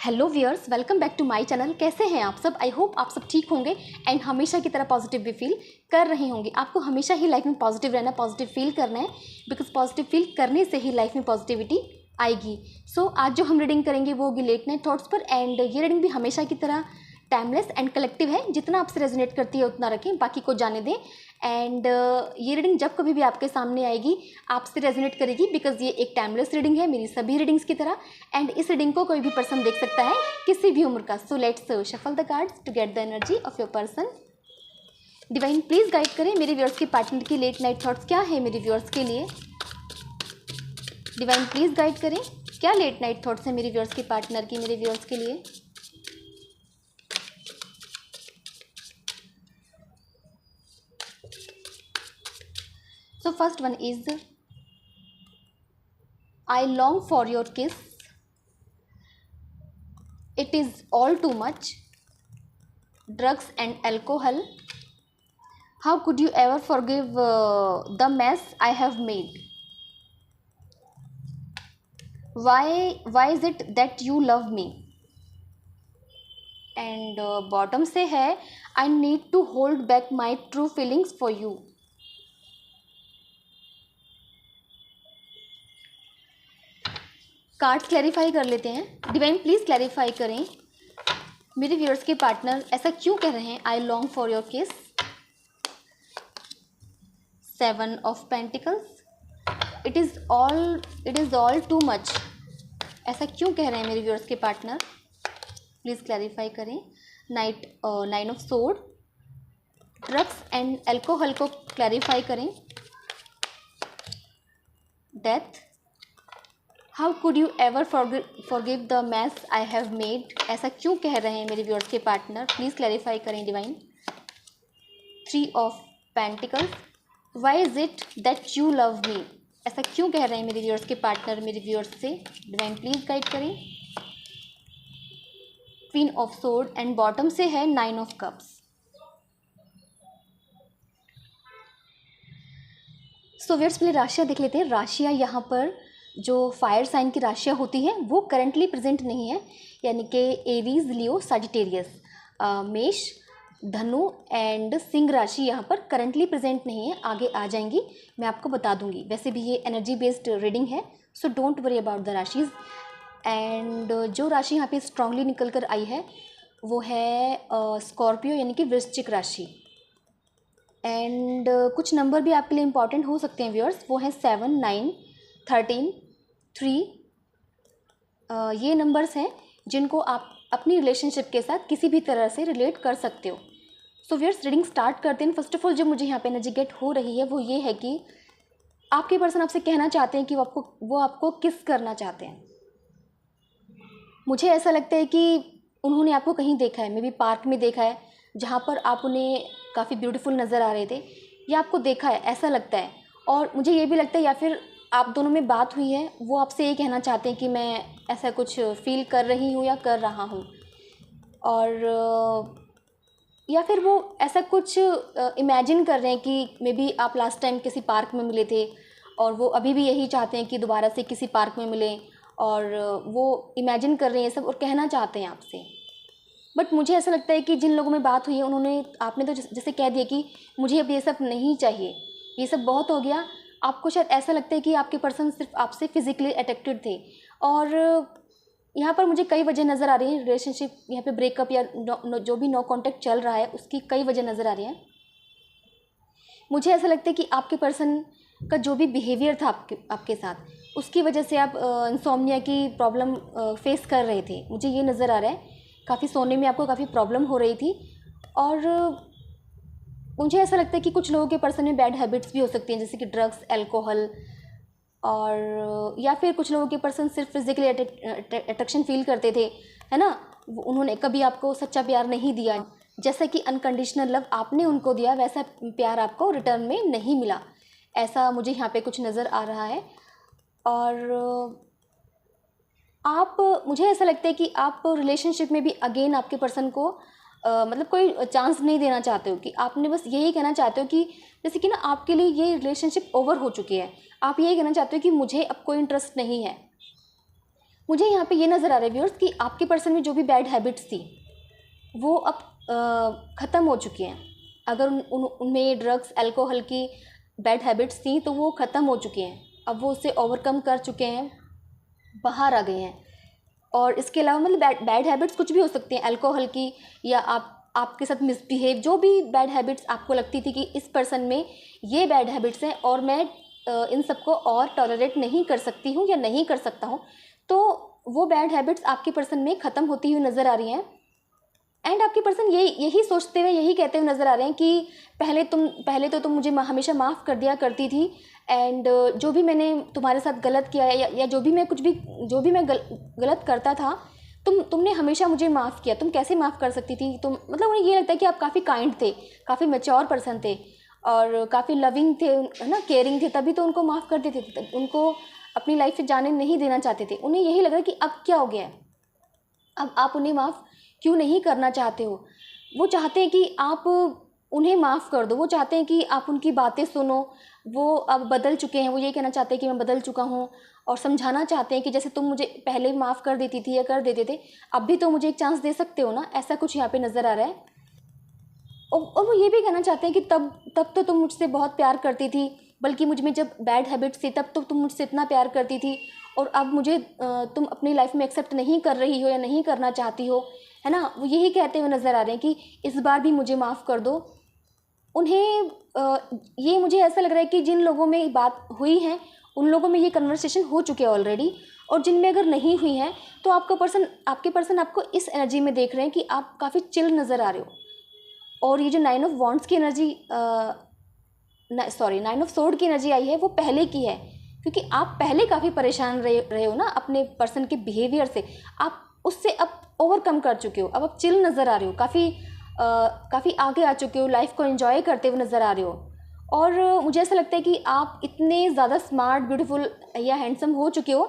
Hello viewers, welcome back to my channel. कैसे हैं आप सब? आई होप आप सब ठीक होंगे एंड हमेशा की तरह पॉजिटिव भी फील कर रहे होंगे। आपको हमेशा ही लाइफ में पॉजिटिव रहना, पॉजिटिव फील करना है, बिकॉज पॉजिटिव फील करने से ही लाइफ में पॉजिटिविटी आएगी। सो आज जो हम रीडिंग करेंगे वो होगी लेट नाइट थॉट्स पर, एंड ये रीडिंग भी हमेशा की तरह टाइमलेस एंड कलेक्टिव है। जितना आपसे रेजोनेट करती है उतना रखें, बाकी को जाने दें। एंड ये रीडिंग जब कभी भी आपके सामने आएगी आपसे रेजोनेट करेगी, बिकॉज ये एक टाइमलेस रीडिंग है मेरी सभी रीडिंग्स की तरह। एंड इस रीडिंग को कोई भी पर्सन देख सकता है, किसी भी उम्र का। So let's shuffle the cards to get the energy of your person. Divine please guide करें मेरे व्यूअर्स के पार्टनर की लेट नाइट थॉट्स क्या है मेरे व्यूअर्स के लिए। डिवाइन प्लीज गाइड करें क्या लेट नाइट थॉट्स है मेरे व्यूअर्स के पार्टनर की मेरे व्यूअर्स के लिए। So first one is, I long for your kiss. It is all too much. Drugs and alcohol. How could you ever forgive the mess I have made? Why is it that you love me? And bottom से है, I need to hold back my true feelings for you. Cards clarify कर लेते हैं। Divine please clarify करें मेरे viewers के partner ऐसा क्यों कह रहे हैं। आई लॉन्ग फॉर योर किस। 7 of pentacles. It is all too much. ऐसा क्यों कह रहे हैं मेरे व्यूअर्स के पार्टनर, प्लीज़ क्लैरिफाई करें। 9 of sword. Drugs and alcohol को क्लैरिफाई करें। Death. How could you ever forgive the mess I have made. ऐसा क्यों कह रहे हैं मेरे व्यूअर्स के पार्टनर, प्लीज़ क्लैरिफाई करें divine. 3 of pentacles. Why is it that you love me. ऐसा क्यों कह रहे हैं मेरे व्यूअर्स के पार्टनर मेरे व्यूअर्स से। डिवाइन प्लीज़ गाइड करें। Queen of sword and bottom से है 9 ऑफ कप्स। सो व्यूअर्स पहले राशियाँ देख लेते हैं। राशियाँ यहाँ पर जो फायर साइन की राशियाँ होती हैं वो करंटली प्रेजेंट नहीं है, यानी कि एरीज, लियो, सजिटेरियस, मेष, धनु एंड सिंह राशि यहाँ पर करंटली प्रेजेंट नहीं है। आगे आ जाएंगी, मैं आपको बता दूंगी। वैसे भी ये एनर्जी बेस्ड रीडिंग है, so don't worry about the राशिज। And जो राशि यहाँ पे स्ट्रांगली निकल कर आई है वो है स्कॉर्पियो, यानी कि वृश्चिक राशि। एंड कुछ नंबर भी आपके लिए इंपॉर्टेंट हो सकते हैं व्यूअर्स, वो है 7, 9, 13, 3। ये नंबर्स हैं जिनको आप अपनी रिलेशनशिप के साथ किसी भी तरह से रिलेट कर सकते हो। सो व्यूअर्स रीडिंग स्टार्ट करते हैं। फर्स्ट ऑफ ऑल जो मुझे यहाँ पे एनर्जी गेट हो रही है वो ये है कि आपके पर्सन आपसे कहना चाहते हैं कि वो आपको किस करना चाहते हैं। मुझे ऐसा लगता है कि उन्होंने आपको कहीं देखा है, मे बी पार्क में देखा है जहाँ पर आप उन्हें काफ़ी ब्यूटीफुल नज़र आ रहे थे, या आपको देखा है ऐसा लगता है। और मुझे ये भी लगता है या फिर आप दोनों में बात हुई है, वो आपसे ये कहना चाहते हैं कि मैं ऐसा कुछ फील कर रही हूँ या कर रहा हूँ। और या फिर वो ऐसा कुछ इमेजिन कर रहे हैं कि मे बी आप लास्ट टाइम किसी पार्क में मिले थे और वो अभी भी यही चाहते हैं कि दोबारा से किसी पार्क में मिलें, और वो इमेजिन कर रहे हैं सब और कहना चाहते हैं आपसे। बट मुझे ऐसा लगता है कि जिन लोगों में बात हुई है आपने तो जैसे कह दिया कि मुझे अब ये सब नहीं चाहिए, ये सब बहुत हो गया। आपको शायद ऐसा लगता है कि आपके पर्सन सिर्फ आपसे फिजिकली अट्रैक्टेड थे, और यहाँ पर मुझे कई वजह नज़र आ रही हैं। रिलेशनशिप यहाँ पे ब्रेकअप या जो भी नो कांटेक्ट चल रहा है उसकी कई वजह नज़र आ रही हैं। मुझे ऐसा लगता है कि आपके पर्सन का जो भी बिहेवियर था आपके साथ, उसकी वजह से आप इंसोम्निया की प्रॉब्लम फेस कर रहे थे। मुझे ये नज़र आ रहा है काफ़ी सोने में आपको काफ़ी प्रॉब्लम हो रही थी। और मुझे ऐसा लगता है कि कुछ लोगों के पर्सन में बैड हैबिट्स भी हो सकती हैं, जैसे कि ड्रग्स, अल्कोहल, और या फिर कुछ लोगों के पर्सन सिर्फ फिजिकली अट्रैक्शन फील करते थे, है ना। उन्होंने कभी आपको सच्चा प्यार नहीं दिया। जैसा कि अनकंडीशनल लव आपने उनको दिया, वैसा प्यार आपको रिटर्न में नहीं मिला। ऐसा मुझे यहाँ पे कुछ नज़र आ रहा है। और मुझे ऐसा लगता है कि आप रिलेशनशिप में भी अगेन आपके पर्सन को मतलब कोई चांस नहीं देना चाहते हो, कि आपने बस यही कहना चाहते हो कि जैसे कि ना आपके लिए ये रिलेशनशिप ओवर हो चुकी है, आप यही कहना चाहते हो कि मुझे अब कोई इंटरेस्ट नहीं है। मुझे यहाँ पे ये नज़र आ रहा है व्यूअर्स कि आपके पर्सन में जो भी बैड हैबिट्स थी वो अब ख़त्म हो चुकी हैं। अगर उनमें ड्रग्स अल्कोहल की बैड हैबिट्स थी तो वो ख़त्म हो चुकी हैं, अब वो उससे ओवरकम कर चुके हैं, बाहर आ गए हैं। और इसके अलावा मतलब बैड हैबिट्स कुछ भी हो सकती हैं, अल्कोहल की, या आपके साथ मिसबिहेव, जो भी बैड हैबिट्स आपको लगती थी कि इस पर्सन में ये बैड हैबिट्स हैं और मैं इन सबको और टॉलरेट नहीं कर सकती हूँ या नहीं कर सकता हूँ, तो वो बैड हैबिट्स आपके पर्सन में ख़त्म होती हुई नज़र आ रही हैं। एंड आपके पर्सन यही सोचते हुए, यही कहते हुए नज़र आ रहे हैं कि पहले तो तुम मुझे हमेशा माफ़ कर दिया करती थी, एंड जो भी मैंने तुम्हारे साथ गलत किया है या जो भी मैं गलत करता था, तुमने हमेशा मुझे माफ़ किया। तुम कैसे माफ़ कर सकती थी? तुम मतलब उन्हें ये लगता है कि आप काफ़ी काइंड थे, काफ़ी मैच्योर पर्सन थे और काफ़ी लविंग थे, है ना, केयरिंग थे, तभी तो उनको माफ़ कर देते थे, उनको अपनी लाइफ से जाने नहीं देना चाहते थे। उन्हें यही लग रहा है कि अब क्या हो गया है, अब आप उन्हें माफ़ क्यों नहीं करना चाहते हो। वो चाहते हैं कि आप उन्हें माफ़ कर दो, वो चाहते हैं कि आप उनकी बातें सुनो। वो अब बदल चुके हैं, वो ये कहना चाहते हैं कि मैं बदल चुका हूँ, और समझाना चाहते हैं कि जैसे तुम मुझे पहले माफ़ कर देती थी या कर देते थे, अब भी तो मुझे एक चांस दे सकते हो ना, ऐसा कुछ यहाँ पे नज़र आ रहा है। और वो ये भी कहना चाहते हैं कि तब तो तुम मुझसे बहुत प्यार करती थी, बल्कि मुझ में जब बैड हैबिट्स थी तब तो तुम मुझसे इतना प्यार करती थी, और अब मुझे तुम अपनी लाइफ में एक्सेप्ट नहीं कर रही हो या नहीं करना चाहती हो, है ना। वो यही कहते हुए नज़र आ रहे हैं कि इस बार भी मुझे माफ़ कर दो। उन्हें ये मुझे ऐसा लग रहा है कि जिन लोगों में बात हुई है उन लोगों में ये कन्वर्सेशन हो चुके हैं ऑलरेडी, और जिनमें अगर नहीं हुई है तो आपके पर्सन आपको इस एनर्जी में देख रहे हैं कि आप काफ़ी चिल नज़र आ रहे हो। और ये जो 9 ऑफ वॉन्ड्स की एनर्जी, 9 ऑफ सोर्ड की एनर्जी आई है, वो पहले की है, क्योंकि आप पहले काफ़ी परेशान रहे हो ना अपने पर्सन के बिहेवियर से। आप उससे अब ओवरकम कर चुके हो, अब आप चिल नज़र आ रहे हो, काफ़ी आगे आ चुके हो, लाइफ को एंजॉय करते हुए नज़र आ रहे हो। और मुझे ऐसा लगता है कि आप इतने ज़्यादा स्मार्ट, ब्यूटीफुल या हैंडसम हो चुके हो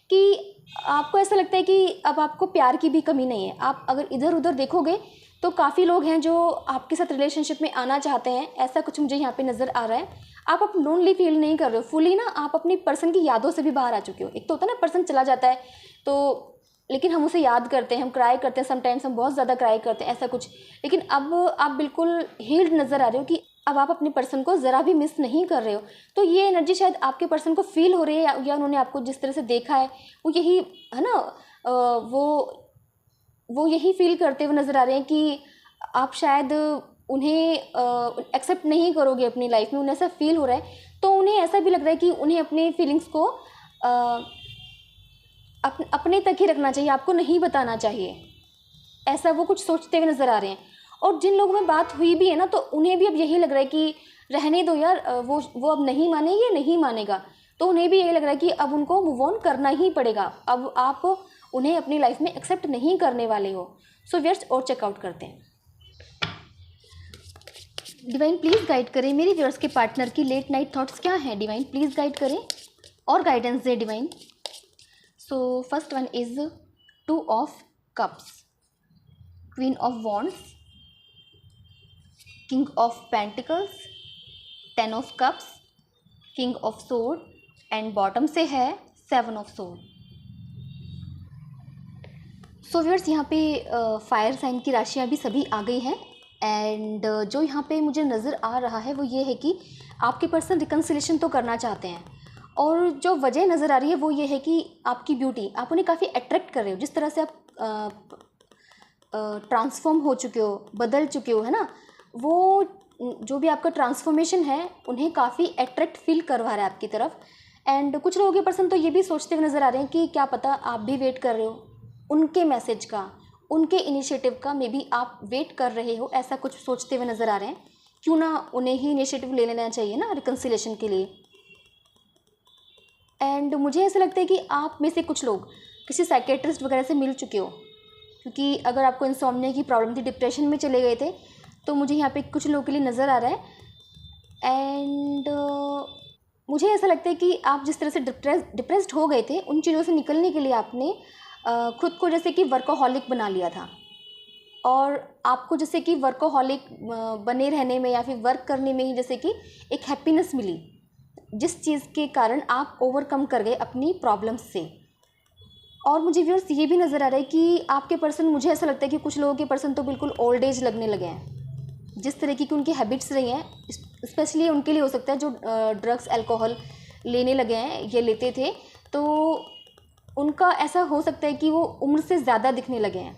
कि आपको ऐसा लगता है कि अब आपको प्यार की भी कमी नहीं है। आप अगर इधर उधर देखोगे तो काफ़ी लोग हैं जो आपके साथ रिलेशनशिप में आना चाहते हैं, ऐसा कुछ मुझे यहाँ पे नज़र आ रहा है। आप अब लोनली फील नहीं कर रहे हो फुली ना, आप अपनी पर्सन की यादों से भी बाहर आ चुके हो। एक तो होता है ना, पर्सन चला जाता है तो लेकिन हम उसे याद करते हैं, हम क्राई करते हैं, समटाइम्स हम बहुत ज़्यादा क्राई करते हैं, ऐसा कुछ। लेकिन अब आप बिल्कुल हील्ड नज़र आ रहे हो कि अब आप अपने पर्सन को ज़रा भी मिस नहीं कर रहे हो। तो ये एनर्जी शायद आपके पर्सन को फील हो रही है, या उन्होंने आपको जिस तरह से देखा है वो यही है ना, वो यही फील करते हुए नज़र आ रहे हैं कि आप शायद उन्हें एक्सेप्ट नहीं करोगे अपनी लाइफ में, उन्हें ऐसा फील हो रहा है। तो उन्हें ऐसा भी लग रहा है कि उन्हें अपनी फीलिंग्स को अपने तक ही रखना चाहिए, आपको नहीं बताना चाहिए, ऐसा वो कुछ सोचते हुए नज़र आ रहे हैं। और जिन लोगों में बात हुई भी है ना, तो उन्हें भी अब यही लग रहा है कि रहने दो यार, वो अब नहीं माने, ये नहीं मानेगा, तो उन्हें भी यही लग रहा है कि अब उनको मूव ऑन करना ही पड़ेगा, अब आप उन्हें अपनी लाइफ में एक्सेप्ट नहीं करने वाले हो। सो व्यूअर्स, और चेकआउट करते हैं। डिवाइन प्लीज़ गाइड करें मेरे व्यूअर्स के पार्टनर की लेट नाइट थॉट्स क्या हैं। डिवाइन प्लीज़ गाइड करें और guidance they divine. So first one is 2 of cups, queen of wands, king of pentacles, 10 of cups, king of sword, and bottom से है 7 ऑफ सोर्ड। सो व्यूअर्स, यहाँ पे fire sign की राशियाँ भी सभी आ गई हैं। एंड जो यहाँ पे मुझे नज़र आ रहा है वो ये है कि आपके पर्सन रिकन्सिलेशन तो करना चाहते हैं, और जो वजह नज़र आ रही है वो ये है कि आपकी ब्यूटी, आप उन्हें काफ़ी अट्रैक्ट कर रहे हो, जिस तरह से आप ट्रांसफॉर्म हो चुके हो, बदल चुके हो, है ना। वो जो भी आपका ट्रांसफॉर्मेशन है उन्हें काफ़ी अट्रैक्ट फील करवा रहा है आपकी तरफ। एंड कुछ लोगों के पर्सन तो ये भी सोचते हुए नज़र आ रहे हैं कि क्या पता आप भी वेट कर रहे हो उनके मैसेज का, उनके इनिशिएटिव का, मे बी आप वेट कर रहे हो, ऐसा कुछ सोचते हुए नज़र आ रहे हैं। क्यों ना उन्हें ही इनिशिएटिव ले लेना चाहिए ना रिकन्सिलेशन के लिए। एंड मुझे ऐसा लगता है कि आप में से कुछ लोग किसी साइकेट्रिस्ट वगैरह से मिल चुके हो, क्योंकि अगर आपको इंसोम्निया की प्रॉब्लम थी, डिप्रेशन में चले गए थे, तो मुझे यहाँ पे कुछ लोगों के लिए नज़र आ रहा है। एंड मुझे ऐसा लगता है कि आप जिस तरह से डिप्रेस्ड हो गए थे, उन चीज़ों से निकलने के लिए आपने खुद को जैसे कि वर्कोहॉलिक बना लिया था, और आपको जैसे कि वर्कोहॉलिक बने रहने में या फिर वर्क करने में ही जैसे कि एक हैप्पीनेस मिली, जिस चीज़ के कारण आप ओवरकम कर गए अपनी प्रॉब्लम्स से। और मुझे व्यूअर्स ये भी नज़र आ रहा है कि आपके पर्सन, मुझे ऐसा लगता है कि कुछ लोगों के पर्सन तो बिल्कुल ओल्ड एज लगने लगे हैं। जिस तरीके की उनकी हैबिट्स रही हैं, स्पेशली उनके लिए हो सकता है जो ड्रग्स अल्कोहल लेने लगे हैं, ये लेते थे, तो उनका ऐसा हो सकता है कि वो उम्र से ज़्यादा दिखने लगे हैं।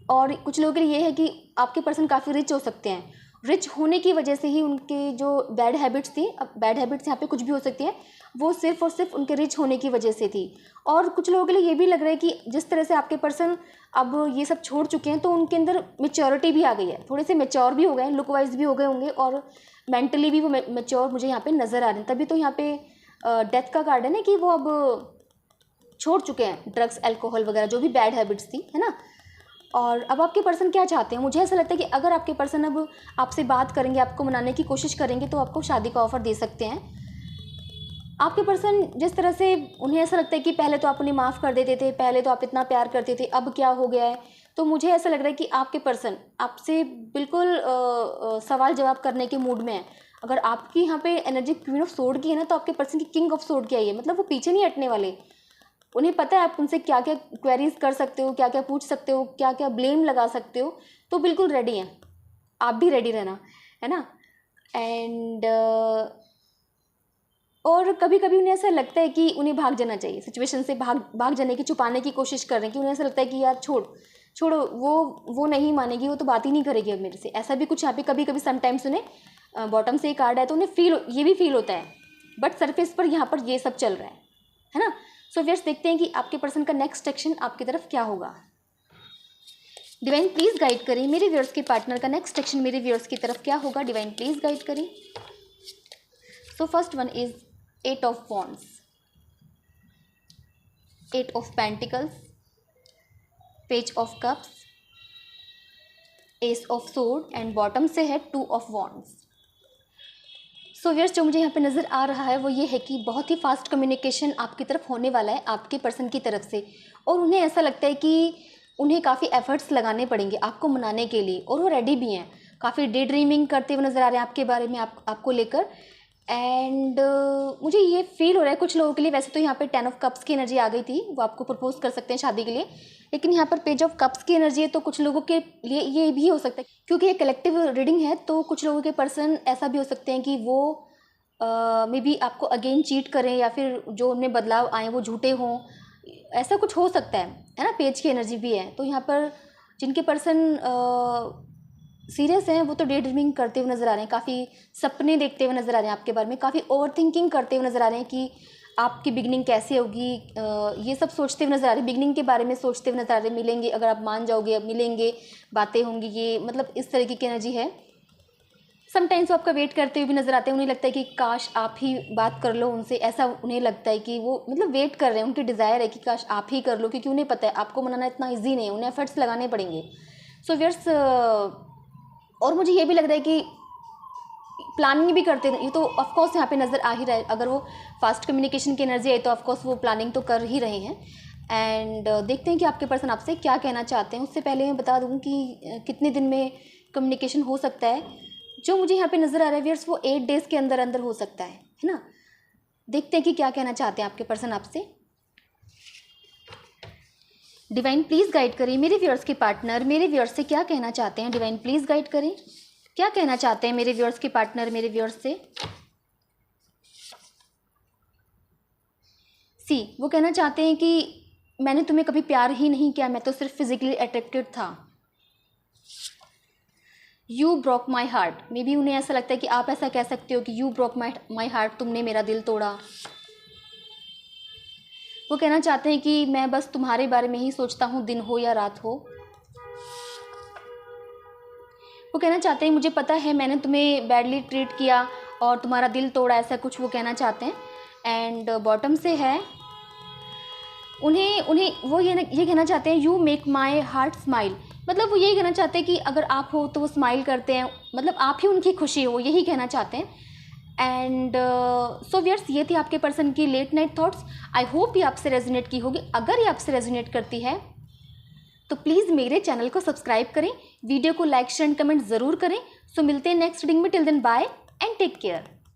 और कुछ लोगों के लिए ये है कि आपके पर्सन काफ़ी रिच हो सकते हैं। रिच होने की वजह से ही उनके जो बैड हैबिट्स थी, अब बैड हैबिट्स यहाँ पे कुछ भी हो सकती हैं, वो सिर्फ और सिर्फ उनके रिच होने की वजह से थी। और कुछ लोगों के लिए ये भी लग रहा है कि जिस तरह से आपके पर्सन अब ये सब छोड़ चुके हैं, तो उनके अंदर मैच्योरिटी भी आ गई है, थोड़े से मैच्योर भी हो गए हैं, लुक वाइज भी हो गए होंगे और मेंटली भी वो मैच्योर मुझे यहाँ पे नज़र आ रहे हैं। तभी तो यहाँ पे डेथ का कार्ड है ना, कि वो अब छोड़ चुके हैं ड्रग्स अल्कोहल वगैरह जो भी बैड हैबिट्स थी, है ना। और अब आपके पर्सन क्या चाहते हैं, मुझे ऐसा लगता है कि अगर आपके पर्सन अब आपसे बात करेंगे, आपको मनाने की कोशिश करेंगे, तो आपको शादी का ऑफ़र दे सकते हैं। आपके पर्सन जिस तरह से, उन्हें ऐसा लगता है कि पहले तो आप उन्हें माफ़ कर देते थे, पहले तो आप इतना प्यार करते थे, अब क्या हो गया है। तो मुझे ऐसा लग रहा है कि आपके पर्सन आपसे बिल्कुल सवाल जवाब करने के मूड में है। अगर आपकी यहाँ पे एनर्जी क्वीन ऑफ सोर्ड की है ना, तो आपके पर्सन की किंग ऑफ सोर्ड की आई है। मतलब वो पीछे नहीं हटने वाले। उन्हें पता है आप उनसे क्या क्या क्वेरीज कर सकते हो, क्या क्या पूछ सकते हो, क्या क्या ब्लेम लगा सकते हो, तो बिल्कुल रेडी हैं। आप भी रेडी रहना, है ना। एंड और कभी कभी उन्हें ऐसा लगता है कि उन्हें भाग जाना चाहिए सिचुएशन से, भाग जाने की, छुपाने की कोशिश कर रहे हैं, कि उन्हें ऐसा लगता है कि यार छोड़ो, वो नहीं मानेगी, वो तो बात ही नहीं करेगी अब मेरे से। ऐसा भी कुछ यहाँ पे कभी कभी समटाइम्स उन्हें बॉटम से कार्ड है तो उन्हें ये भी फील होता है। बट सरफेस पर यहाँ पर ये सब चल रहा है ना। सो व्यूअर्स, देखते हैं कि आपके पर्सन का नेक्स्ट एक्शन आपकी तरफ क्या होगा। डिवाइन प्लीज़ गाइड करें मेरे व्यूअर्स के पार्टनर का नेक्स्ट एक्शन मेरे व्यूअर्स की तरफ क्या होगा। डिवाइन प्लीज़ गाइड करें। So first one is 8 of wands, 8 of pentacles, page of cups, S of sword and bottom से है 2 ऑफ वॉन्ड्स। सो व्यूअर्स, जो मुझे यहाँ पे नज़र आ रहा है वो ये है कि बहुत ही फास्ट कम्युनिकेशन आपकी तरफ होने वाला है आपके पर्सन की तरफ से। और उन्हें ऐसा लगता है कि उन्हें काफ़ी एफर्ट्स लगाने पड़ेंगे आपको मनाने के लिए, और वो रेडी भी हैं। काफ़ी डे ड्रीमिंग करते हुए नज़र आ रहे हैं आपके बारे में, आपको लेकर। एंड मुझे ये फील हो रहा है कुछ लोगों के लिए, वैसे तो यहाँ पे 10 ऑफ कप्स की एनर्जी आ गई थी, वो आपको प्रपोज कर सकते हैं शादी के लिए, लेकिन यहाँ पर पेज ऑफ कप्स की एनर्जी है, तो कुछ लोगों के लिए ये भी हो सकता है, क्योंकि ये कलेक्टिव रीडिंग है, तो कुछ लोगों के पर्सन ऐसा भी हो सकते हैं कि वो मे बी आपको अगेन चीट करें, या फिर जो उनमें बदलाव आए वो झूठे हों, ऐसा कुछ हो सकता है ना। पेज की एनर्जी भी है, तो यहाँ पर जिनके पर्सन सीरियस हैं वो तो डे ड्रीमिंग करते हुए नज़र आ रहे हैं, काफ़ी सपने देखते हुए नज़र आ रहे हैं आपके बारे में, काफ़ी ओवर थिंकिंग करते हुए नज़र आ रहे हैं कि आपकी बिगनिंग कैसे होगी, ये सब सोचते हुए नज़र आ रहे हैं, बिगनिंग के बारे में सोचते हुए नज़र आ रहे हैं। मिलेंगे, अगर आप मान जाओगे, अब मिलेंगे, बातें होंगी, ये मतलब इस तरीके की एनर्जी है। समटाइम्स वो आपका वेट करते हुए भी नज़र आते हैं, उन्हें लगता है कि काश आप ही बात कर लो उनसे, ऐसा उन्हें लगता है कि वो मतलब वेट कर रहे हैं, उनकी डिज़ायर है कि काश आप ही कर लो, क्योंकि उन्हें पता है आपको मनाना इतना ईजी नहीं है, उन्हें एफर्ट्स लगाने पड़ेंगे। सो व्यूअर्स, और मुझे ये भी लग रहा है कि प्लानिंग भी करते हैं, ये तो ऑफकोर्स यहाँ पे नज़र आ ही रहा है। अगर वो फास्ट कम्युनिकेशन की एनर्जी है तो ऑफकोर्स वो प्लानिंग तो कर ही रहे हैं। एंड देखते हैं कि आपके पर्सन आपसे क्या कहना चाहते हैं। उससे पहले मैं बता दूँ कि कितने दिन में कम्युनिकेशन हो सकता है। जो मुझे यहाँ पे नज़र आ रहा है व्यूअर्स, वो 8 डेज़ के अंदर अंदर हो सकता है ना। देखते हैं कि क्या कहना चाहते हैं आपके पर्सन आपसे। डिवाइन प्लीज़ गाइड करें मेरे व्यूअर्स के पार्टनर मेरे व्यूअर्स से क्या कहना चाहते हैं। डिवाइन प्लीज़ गाइड करें, क्या कहना चाहते हैं मेरे व्यूअर्स के पार्टनर मेरे व्यूअर्स से। वो कहना चाहते हैं कि मैंने तुम्हें कभी प्यार ही नहीं किया, मैं तो सिर्फ फिजिकली अट्रैक्टेड था। You broke my heart, may be उन्हें ऐसा लगता है कि आप ऐसा कह सकते हो कि यू ब्रोक माई हार्ट, तुमने मेरा दिल तोड़ा। वो कहना चाहते हैं कि मैं बस तुम्हारे बारे में ही सोचता हूँ, दिन हो या रात हो। वो कहना चाहते हैं मुझे पता है मैंने तुम्हें बैडली ट्रीट किया और तुम्हारा दिल तोड़ा, ऐसा कुछ वो कहना चाहते हैं। एंड बॉटम से है उन्हें वो ये कहना चाहते हैं you make my heart smile, मतलब वो यही कहना चाहते हैं कि अगर आप हो तो वो स्माइल करते हैं, मतलब आप ही उनकी खुशी हो, यही कहना चाहते हैं। एंड सो व्यूअर्स, ये थी आपके पर्सन की late night thoughts. I hope ये आपसे रेजोनेट की होगी। अगर ये आपसे रेजोनेट करती है तो प्लीज़ मेरे चैनल को सब्सक्राइब करें, वीडियो को लाइक शेयर एंड कमेंट ज़रूर करें। सो मिलते हैं नेक्स्ट रीडिंग में। Till then bye and take care.